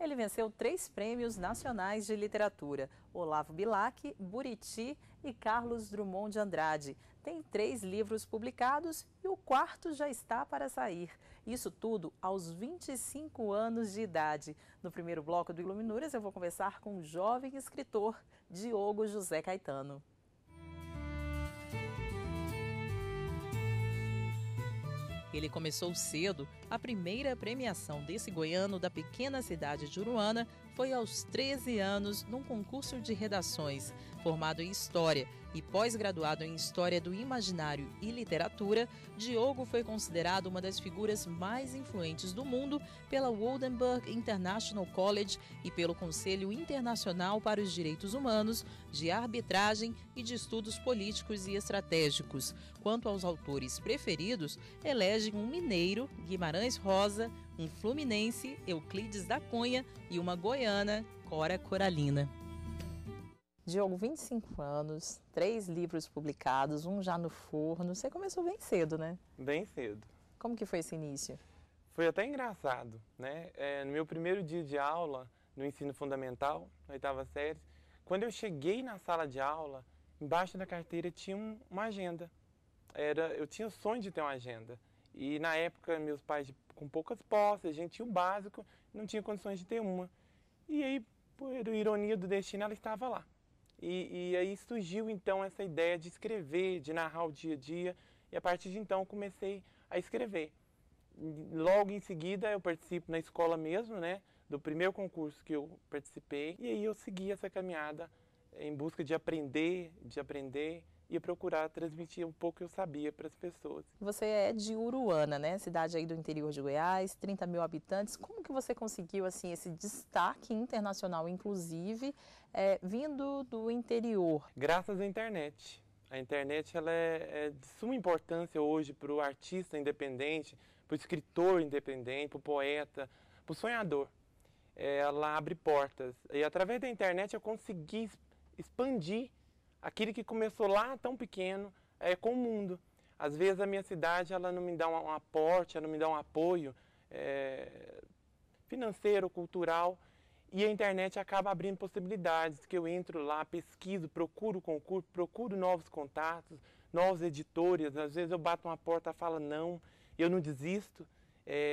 Ele venceu 3 prêmios nacionais de literatura: Olavo Bilac, Buriti e Carlos Drummond de Andrade. Tem 3 livros publicados e o 4º já está para sair. Isso tudo aos 25 anos de idade. No primeiro bloco do Iluminuras, eu vou conversar com o jovem escritor Diogo José Caetano. Ele começou cedo. A primeira premiação desse goiano da pequena cidade de Uruana foi aos 13 anos num concurso de redações. Formado em História e pós-graduado em História do Imaginário e Literatura, Diogo foi considerado uma das figuras mais influentes do mundo pela Oldenburg International College e pelo Conselho Internacional para os Direitos Humanos, de Arbitragem e de Estudos Políticos e Estratégicos. Quanto aos autores preferidos, elegem um mineiro, Guimarães Rosa, um fluminense, Euclides da Cunha, e uma goiana, Cora Coralina. Diogo, 25 anos, 3 livros publicados, um já no forno. Você começou bem cedo, né? Bem cedo. Como que foi esse início? Foi até engraçado, né? No meu primeiro dia de aula, no ensino fundamental, na 8ª série, quando eu cheguei na sala de aula, embaixo da carteira tinha uma agenda. Eu tinha o sonho de ter uma agenda. E na época, meus pais com poucas posses, a gente tinha o básico, não tinha condições de ter uma. E aí, por ironia do destino, ela estava lá. E aí surgiu então essa ideia de escrever, de narrar o dia a dia, e a partir de então comecei a escrever. Logo em seguida eu participo na escola mesmo, né, do primeiro concurso que eu participei, e aí eu segui essa caminhada em busca de aprender e procurar transmitir um pouco que eu sabia para as pessoas. Você é de Uruana, né? Cidade aí do interior de Goiás, 30 mil habitantes. Como que você conseguiu assim esse destaque internacional, inclusive, vindo do interior? Graças à internet. A internet ela é de suma importância hoje para o artista independente, para o escritor independente, para o poeta, para o sonhador. Ela abre portas. E através da internet eu consegui expandir aquilo que começou lá tão pequeno com o mundo. Às vezes a minha cidade ela não me dá um aporte, ela não me dá um apoio financeiro, cultural, e a internet acaba abrindo possibilidades, que eu entro lá, pesquiso, procuro concurso, procuro novos contatos, novos editores. Às vezes eu bato uma porta e falo não, eu não desisto.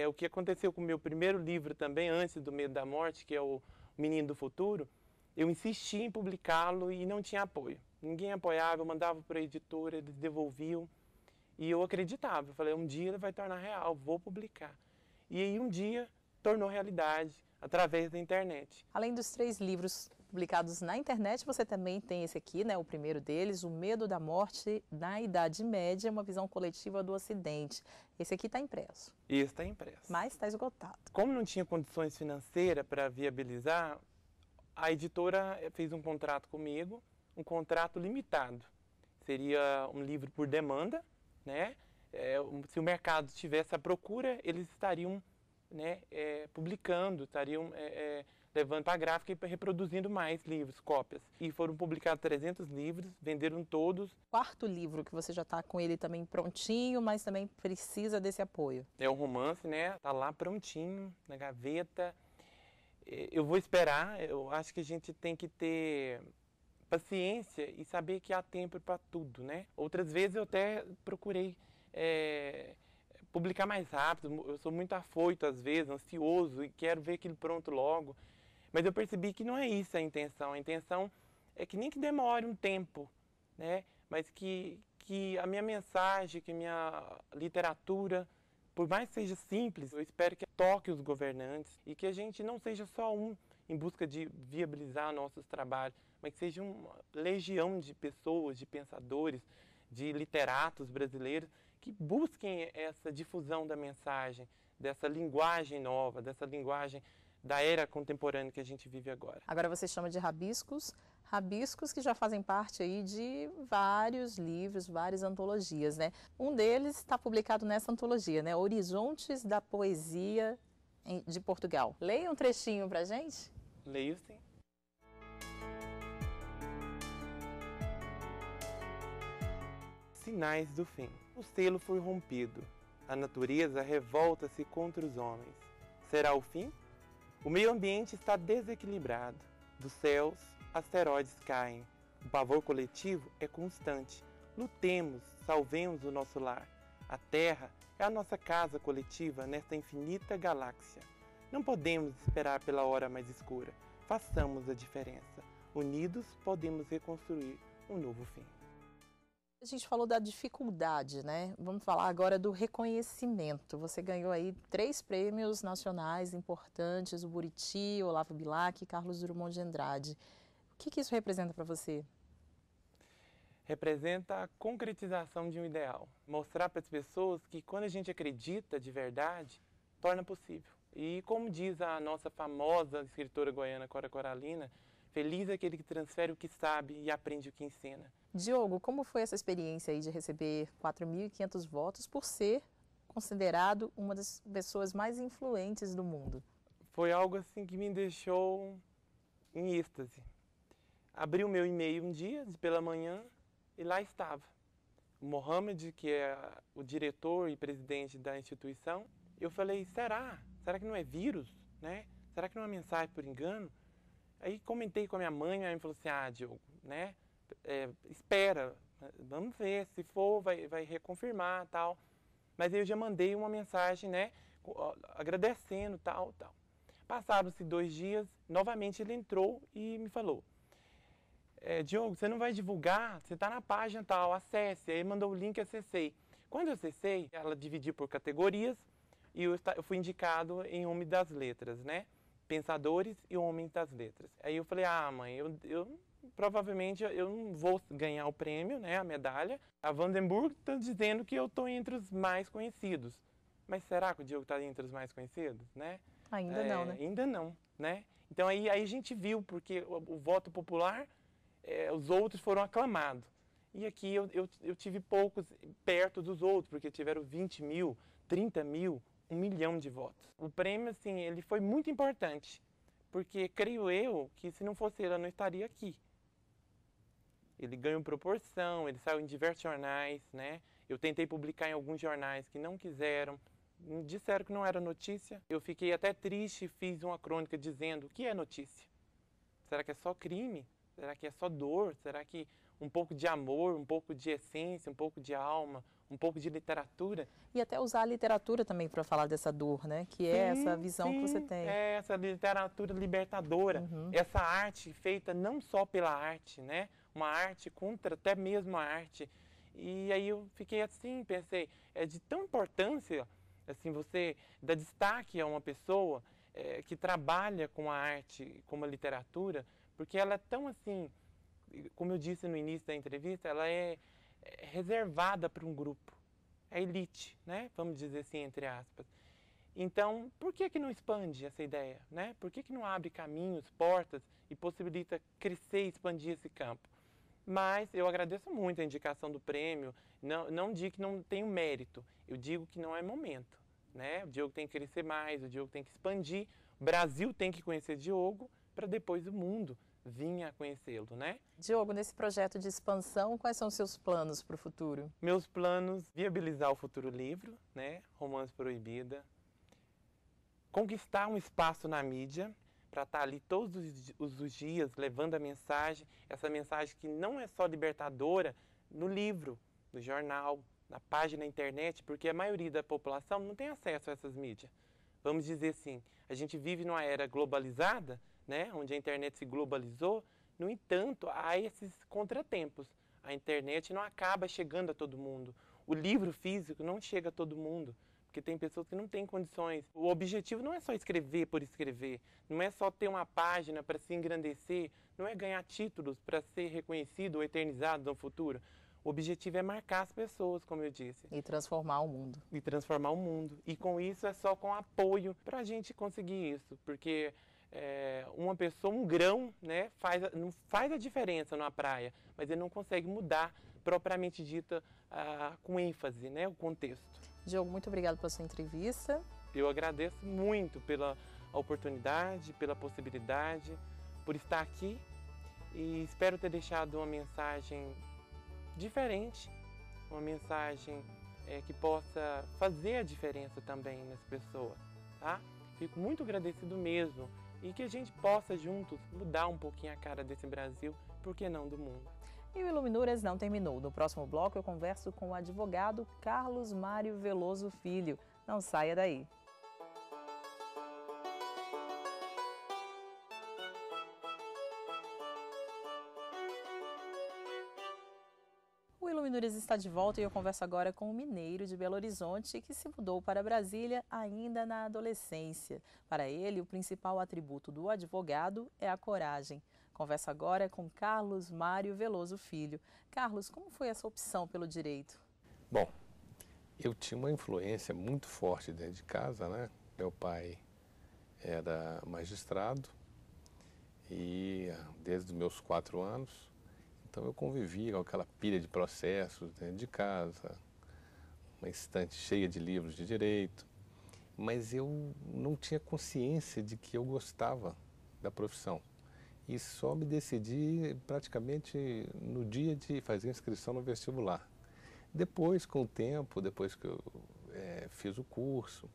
O que aconteceu com o meu primeiro livro também, antes do Medo da Morte, que é o Menino do Futuro, eu insisti em publicá-lo e não tinha apoio. Ninguém apoiava, eu mandava para a editora, eles devolviam. E eu acreditava, eu falei, um dia ele vai tornar real, vou publicar. E aí um dia tornou realidade, através da internet. Além dos 3 livros publicados na internet, você também tem esse aqui, né, o primeiro deles, O Medo da Morte na Idade Média, uma visão coletiva do Ocidente. Esse aqui está impresso. Esse está impresso. Mas está esgotado. Como não tinha condições financeiras para viabilizar, a editora fez um contrato comigo, um contrato limitado. Seria um livro por demanda, né? Se o mercado tivesse a procura, eles estariam, né, publicando, estariam levando para a gráfica e reproduzindo mais livros, cópias. E foram publicados 300 livros, venderam todos. 4º livro que você já está com ele também prontinho, mas também precisa desse apoio. É um romance, né? Está lá prontinho, na gaveta. Eu vou esperar, eu acho que a gente tem que ter paciência e saber que há tempo para tudo, né? Outras vezes eu até procurei publicar mais rápido, eu sou muito afoito às vezes, ansioso e quero ver aquilo pronto logo, mas eu percebi que não é isso a intenção é que nem que demore um tempo, né? Mas que a minha mensagem, que a minha literatura, por mais que seja simples, eu espero que toque os governantes e que a gente não seja só em busca de viabilizar nossos trabalhos, mas que seja uma legião de pessoas, de pensadores, de literatos brasileiros que busquem essa difusão da mensagem, dessa linguagem nova, dessa linguagem da era contemporânea que a gente vive agora. Agora você chama de rabiscos, rabiscos que já fazem parte aí de vários livros, várias antologias, né? Um deles está publicado nessa antologia, né? Horizontes da Poesia de Portugal. Leia um trechinho pra gente? Leio sim. Sinais do fim. O selo foi rompido. A natureza revolta-se contra os homens. Será o fim? O meio ambiente está desequilibrado. Dos céus, asteroides caem. O pavor coletivo é constante. Lutemos, salvemos o nosso lar. A Terra é a nossa casa coletiva nesta infinita galáxia. Não podemos esperar pela hora mais escura. Façamos a diferença. Unidos, podemos reconstruir um novo fim. A gente falou da dificuldade, né? Vamos falar agora do reconhecimento. Você ganhou aí 3 prêmios nacionais importantes, o Buriti, Olavo Bilac e Carlos Drummond de Andrade. O que isso representa para você? Representa a concretização de um ideal. Mostrar para as pessoas que quando a gente acredita de verdade, torna possível. E como diz a nossa famosa escritora goiana Cora Coralina, feliz é aquele que transfere o que sabe e aprende o que ensina. Diogo, como foi essa experiência aí de receber 4.500 votos por ser considerado uma das pessoas mais influentes do mundo? Foi algo assim que me deixou em êxtase. Abri o meu e-mail um dia, pela manhã, e lá estava. O Mohamed, que é o diretor e presidente da instituição, eu falei, será? Será que não é vírus? Né? Será que não é mensagem por engano? Aí comentei com a minha mãe falou assim, Diogo, né? Espera, vamos ver, se for vai reconfirmar, tal. Mas eu já mandei uma mensagem, né, agradecendo, tal. Passaram-se 2 dias, novamente ele entrou e me falou, Diogo, você não vai divulgar? Você está na página tal, acesse. Aí mandou o link, acessei. Quando eu acessei, ela dividiu por categorias e eu fui indicado em Homem das Letras, né? Pensadores e Homens das Letras. Aí eu falei, mãe, eu provavelmente eu não vou ganhar o prêmio, né, a medalha. A Vandenberg está dizendo que eu estou entre os mais conhecidos. Mas será que o Diogo está entre os mais conhecidos, né? Ainda não, né? Ainda não, né? Então aí a gente viu, porque o voto popular, os outros foram aclamados. E aqui eu tive poucos perto dos outros, porque tiveram 20 mil, 30 mil, 1 milhão de votos. O prêmio, assim, ele foi muito importante, porque creio eu que se não fosse ele, eu não estaria aqui. Ele ganhou proporção, ele saiu em diversos jornais, né? Eu tentei publicar em alguns jornais que não quiseram, disseram que não era notícia. Eu fiquei até triste, fiz uma crônica dizendo o que é notícia. Será que é só crime? Será que é só dor? Será que um pouco de amor, um pouco de essência, um pouco de alma, um pouco de literatura? E até usar a literatura também para falar dessa dor, né? Que é essa visão que você tem. É essa literatura libertadora, essa arte feita não só pela arte, né? Uma arte contra até mesmo a arte. E aí eu fiquei assim, pensei, é de tão importância, assim, você dar destaque a uma pessoa que trabalha com a arte, com a literatura, porque ela é tão assim, como eu disse no início da entrevista, ela é reservada para um grupo, é elite, né? Vamos dizer assim, entre aspas. Então, por que não expande essa ideia, né? Por que não abre caminhos, portas e possibilita crescer e expandir esse campo? Mas eu agradeço muito a indicação do prêmio, não digo que não tenho mérito, eu digo que não é momento, né? O Diogo tem que crescer mais, o Diogo tem que expandir, o Brasil tem que conhecer Diogo para depois o mundo vir a conhecê-lo, né? Diogo, nesse projeto de expansão, quais são os seus planos para o futuro? Meus planos, viabilizar o futuro livro, né? Romance Proibida, conquistar um espaço na mídia, para estar ali todos os dias levando a mensagem, essa mensagem que não é só libertadora no livro, no jornal, na página da internet, porque a maioria da população não tem acesso a essas mídias. Vamos dizer assim, a gente vive numa era globalizada, né, onde a internet se globalizou, no entanto, há esses contratempos. A internet não acaba chegando a todo mundo. O livro físico não chega a todo mundo. Porque tem pessoas que não têm condições. O objetivo não é só escrever por escrever, não é só ter uma página para se engrandecer, não é ganhar títulos para ser reconhecido ou eternizado no futuro. O objetivo é marcar as pessoas, como eu disse. E transformar o mundo. E transformar o mundo. E com isso é só com apoio para a gente conseguir isso. Porque uma pessoa, um grão, né, não faz a diferença numa praia, mas ele não consegue mudar, propriamente dita, com ênfase, né, o contexto. Diogo, muito obrigado pela sua entrevista. Eu agradeço muito pela oportunidade, pela possibilidade, por estar aqui e espero ter deixado uma mensagem diferente, uma mensagem que possa fazer a diferença também nas pessoas, tá? Fico muito agradecido mesmo e que a gente possa juntos mudar um pouquinho a cara desse Brasil, por que não do mundo. E o Iluminuras não terminou. No próximo bloco eu converso com o advogado Carlos Mário Veloso Filho. Não saia daí. O Iluminuras está de volta e eu converso agora com um mineiro de Belo Horizonte que se mudou para Brasília ainda na adolescência. Para ele, o principal atributo do advogado é a coragem. Converso agora com Carlos Mário Veloso Filho. Carlos, como foi essa opção pelo direito? Bom, eu tinha uma influência muito forte dentro de casa, né? Meu pai era magistrado e desde os meus 4 anos, então eu convivia com aquela pilha de processos dentro de casa, uma estante cheia de livros de direito, mas eu não tinha consciência de que eu gostava da profissão. E só me decidi praticamente no dia de fazer a inscrição no vestibular. Depois, com o tempo, depois que eu fiz o curso,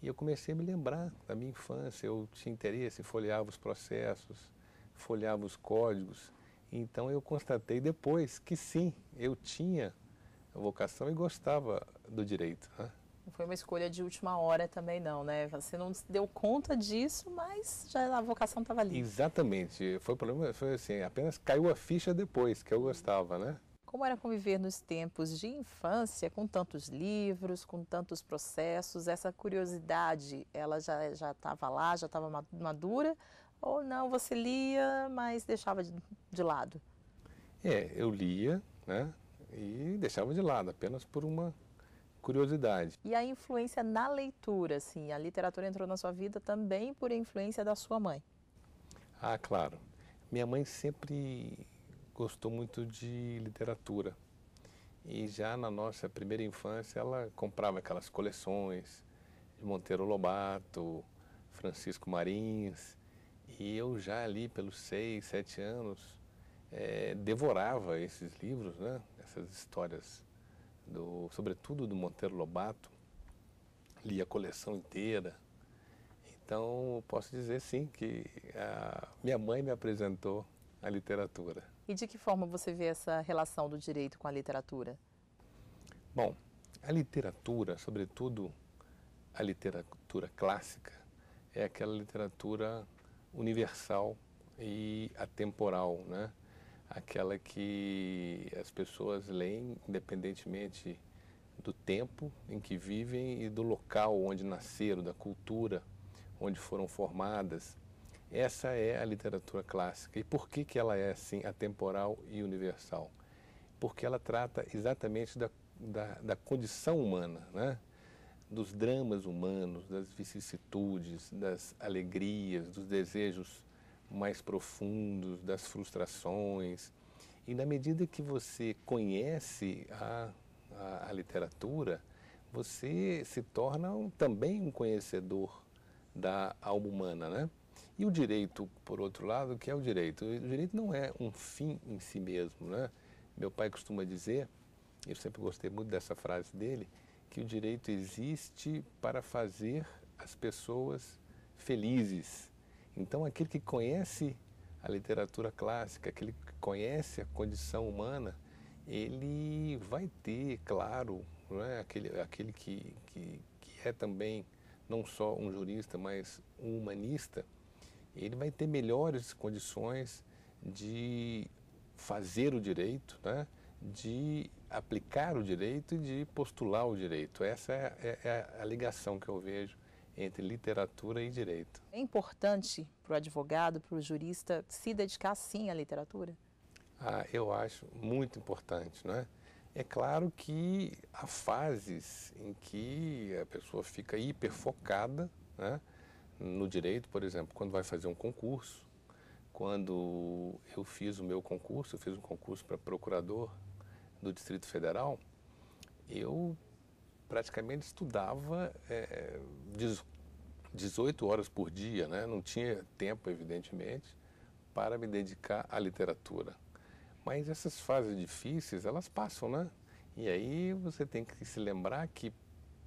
e eu comecei a me lembrar da minha infância, eu tinha interesse, folheava os processos, folheava os códigos. Então eu constatei depois que sim, eu tinha a vocação e gostava do direito, né? Não foi uma escolha de última hora também não, né? Você não se deu conta disso, mas já a vocação estava ali. Exatamente, foi assim, apenas caiu a ficha depois que eu gostava, né? Como era conviver nos tempos de infância com tantos livros, com tantos processos? Essa curiosidade, ela já estava lá, já estava madura? Ou não, você lia, mas deixava de lado? Eu lia, né? E deixava de lado, apenas por uma curiosidade. E a influência na leitura, assim, a literatura entrou na sua vida também por influência da sua mãe? Ah, claro. Minha mãe sempre gostou muito de literatura. E já na nossa primeira infância ela comprava aquelas coleções de Monteiro Lobato, Francisco Marins. E eu já ali pelos 6, 7 anos devorava esses livros, né? Essas histórias, sobretudo do Monteiro Lobato. Lia a coleção inteira. Então posso dizer sim que a minha mãe me apresentou a literatura. E de que forma você vê essa relação do direito com a literatura? Bom, a literatura, sobretudo a literatura clássica, é aquela literatura universal e atemporal, né? Aquela que as pessoas leem independentemente do tempo em que vivem e do local onde nasceram, da cultura onde foram formadas. Essa é a literatura clássica. E por que ela é assim atemporal e universal? Porque ela trata exatamente da condição humana, né? Dos dramas humanos, das vicissitudes, das alegrias, dos desejos mais profundos, das frustrações. E na medida que você conhece a literatura, você se torna também um conhecedor da alma humana, né? E o direito, por outro lado, o que é o direito? O direito não é um fim em si mesmo, né? Meu pai costuma dizer, eu sempre gostei muito dessa frase dele, que o direito existe para fazer as pessoas felizes. Então, aquele que conhece a literatura clássica, aquele que conhece a condição humana, ele vai ter, claro, né, aquele que é também não só um jurista, mas um humanista, ele vai ter melhores condições de fazer o direito, né, de aplicar o direito e de postular o direito. Essa é a ligação que eu vejo entre literatura e direito. É importante para o advogado, para o jurista, se dedicar sim à literatura? Eu acho muito importante, não é? É claro que há fases em que a pessoa fica hiperfocada, né, no direito, por exemplo, quando vai fazer um concurso. Quando eu fiz o meu concurso, eu fiz um concurso para procurador do Distrito Federal, eu praticamente estudava 18 horas por dia, né? Não tinha tempo, evidentemente, para me dedicar à literatura. Mas essas fases difíceis, elas passam, né? E aí você tem que se lembrar que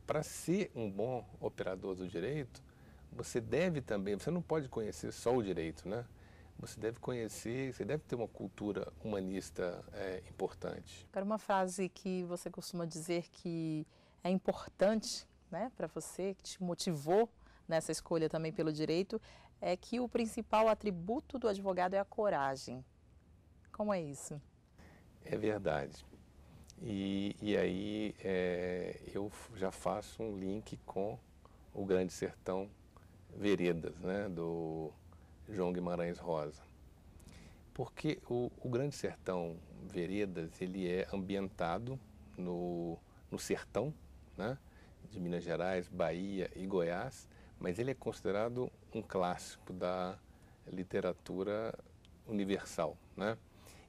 para ser um bom operador do direito, você deve também, você não pode conhecer só o direito, né? Você deve conhecer, você deve ter uma cultura humanista importante. Agora, uma frase que você costuma dizer que é importante, né, para você, que te motivou nessa escolha também pelo direito, é que o principal atributo do advogado é a coragem. Como é isso? É verdade. E aí eu já faço um link com o Grande Sertão Veredas, né, do João Guimarães Rosa. Porque o Grande Sertão Veredas, ele é ambientado no sertão, né, de Minas Gerais, Bahia e Goiás, mas ele é considerado um clássico da literatura universal, né?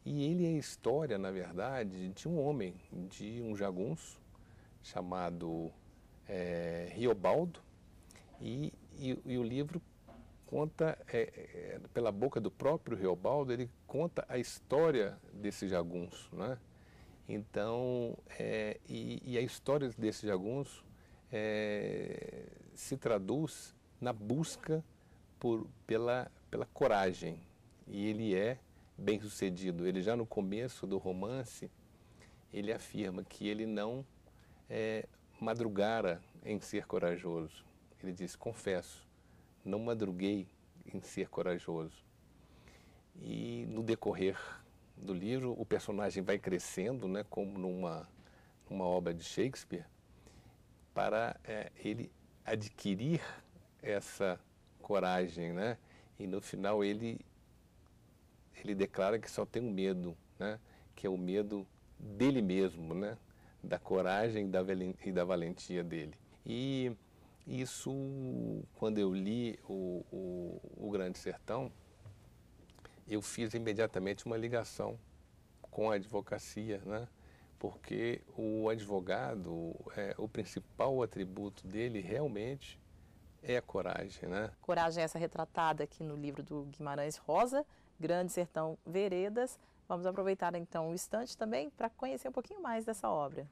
E ele é a história, na verdade, de um homem, de um jagunço chamado Riobaldo, e o livro conta, pela boca do próprio Riobaldo, ele conta a história desse jagunço, né? Então, e a história desse jagunço se traduz na busca pela coragem, e ele é bem-sucedido. Ele já no começo do romance, ele afirma que ele não madrugara em ser corajoso. Ele diz, confesso, não madruguei em ser corajoso. E no decorrer do livro, o personagem vai crescendo, né, como numa obra de Shakespeare, para ele adquirir essa coragem, né? E no final ele declara que só tem um medo, né? Que é o medo dele mesmo, né? Da coragem e da valentia dele. E isso, quando eu li o Grande Sertão, eu fiz imediatamente uma ligação com a advocacia, né? Porque o advogado, o principal atributo dele realmente é a coragem, né? Coragem essa retratada aqui no livro do Guimarães Rosa, Grande Sertão Veredas. Vamos aproveitar então o instante também para conhecer um pouquinho mais dessa obra.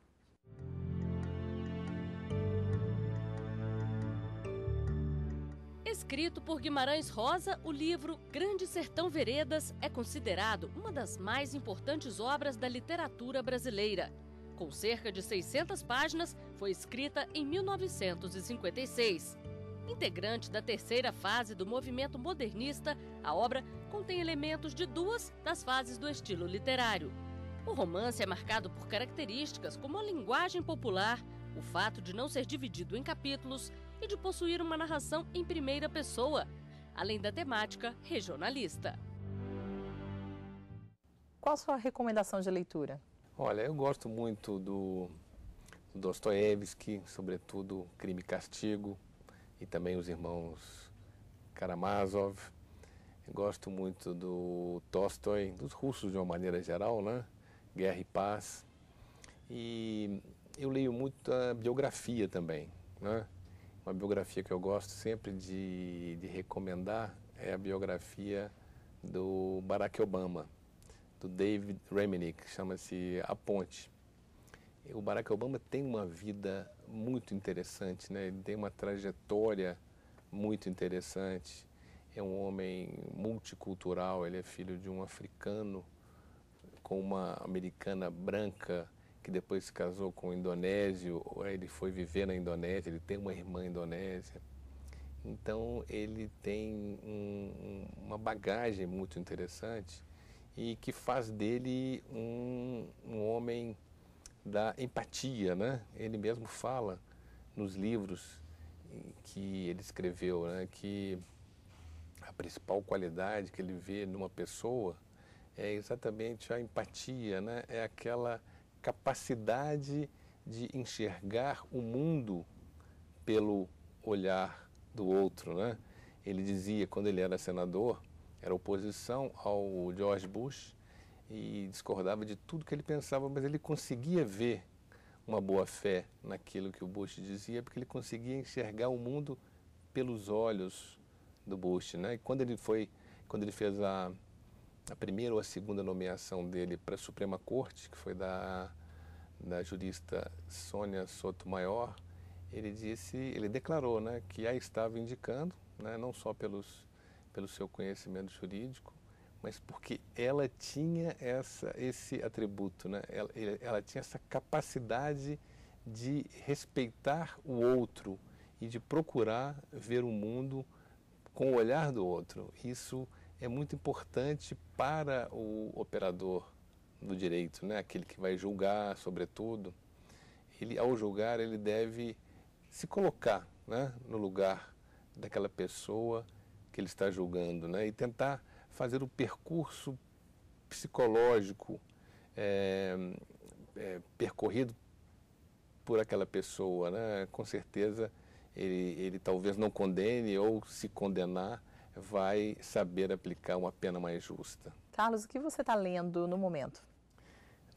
Escrito por Guimarães Rosa, o livro Grande Sertão Veredas é considerado uma das mais importantes obras da literatura brasileira. Com cerca de 600 páginas, foi escrita em 1956. Integrante da terceira fase do movimento modernista, a obra contém elementos de duas das fases do estilo literário. O romance é marcado por características como a linguagem popular, o fato de não ser dividido em capítulos e de possuir uma narração em primeira pessoa, além da temática regionalista. Qual a sua recomendação de leitura? Olha, eu gosto muito do Dostoiévski, sobretudo Crime e Castigo, e também os irmãos Karamazov. Eu gosto muito do Tolstói, dos russos de uma maneira geral, né? Guerra e Paz. E eu leio muita biografia também, né? Uma biografia que eu gosto sempre de recomendar é a biografia do Barack Obama, do David Remnick, que chama-se A Ponte. O Barack Obama tem uma vida muito interessante, né? Ele tem uma trajetória muito interessante. É um homem multicultural, ele é filho de um africano com uma americana branca, que depois se casou com um indonésio, ele foi viver na Indonésia, ele tem uma irmã indonésia. Então ele tem uma bagagem muito interessante e que faz dele um homem da empatia, né? Ele mesmo fala nos livros que ele escreveu, né, que a principal qualidade que ele vê numa pessoa é exatamente a empatia, né? É aquela capacidade de enxergar o mundo pelo olhar do outro, né? Ele dizia, quando ele era senador, era oposição ao George Bush e discordava de tudo que ele pensava, mas ele conseguia ver uma boa-fé naquilo que o Bush dizia, porque ele conseguia enxergar o mundo pelos olhos do Bush, né? E quando ele fez a primeira ou a segunda nomeação dele para a Suprema Corte, que foi da jurista Sônia Sotomayor, ele declarou, né, que a estava indicando, né, não só pelo seu conhecimento jurídico, mas porque ela tinha esse atributo, né? Ela tinha essa capacidade de respeitar o outro e de procurar ver o mundo com o olhar do outro. Isso é muito importante para o operador do direito, né? Aquele que vai julgar, sobretudo. Ao julgar, ele deve se colocar, né, no lugar daquela pessoa que ele está julgando, né, e tentar fazer o percurso psicológico percorrido por aquela pessoa, né? Com certeza ele talvez não condene, ou se condenar, vai saber aplicar uma pena mais justa. Carlos, o que você está lendo no momento?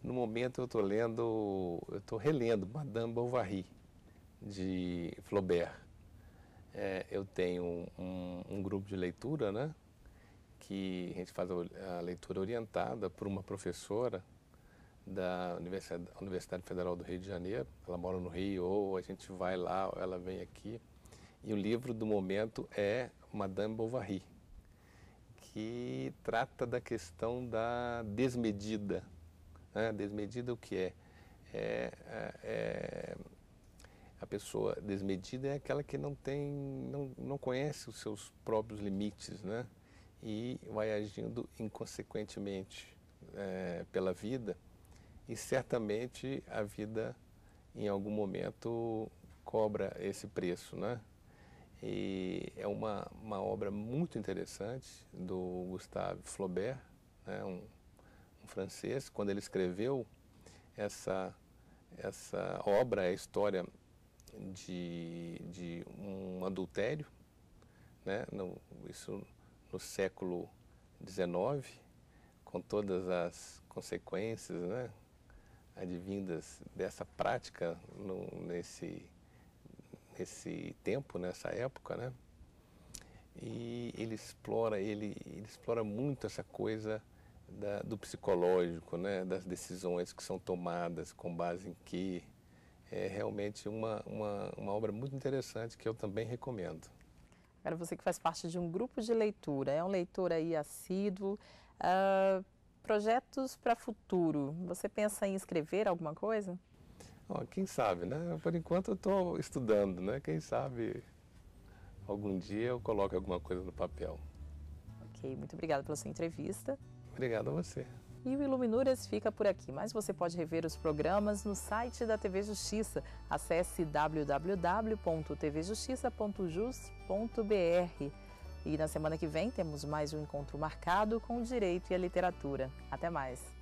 No momento eu estou relendo Madame Bovary, de Flaubert. Eu tenho um grupo de leitura, né, que a gente faz a leitura orientada por uma professora da Universidade Federal do Rio de Janeiro. Ela mora no Rio, ou a gente vai lá, ou ela vem aqui. E o livro do momento é Madame Bovary, que trata da questão da desmedida. Desmedida o que é? A pessoa desmedida é aquela que não conhece os seus próprios limites, né? E vai agindo inconsequentemente pela vida, e certamente a vida em algum momento cobra esse preço, né? E é uma obra muito interessante do Gustave Flaubert, né? Um francês. Quando ele escreveu essa obra, é a história de um adultério, né? Isso no século XIX, com todas as consequências, né, advindas dessa prática nesse tempo, nessa época, né? E ele explora muito essa coisa do psicológico, né, das decisões que são tomadas com base em que. É realmente uma obra muito interessante, que eu também recomendo. Agora, você que faz parte de um grupo de leitura, é um leitor aí assíduo, projetos para futuro, você pensa em escrever alguma coisa? Quem sabe, né? Por enquanto eu estou estudando, né? Quem sabe algum dia eu coloco alguma coisa no papel. Ok, muito obrigada pela sua entrevista. Obrigado a você. E o Iluminuras fica por aqui, mas você pode rever os programas no site da TV Justiça. Acesse www.tvjustiça.jus.br. E na semana que vem temos mais um encontro marcado com o direito e a literatura. Até mais!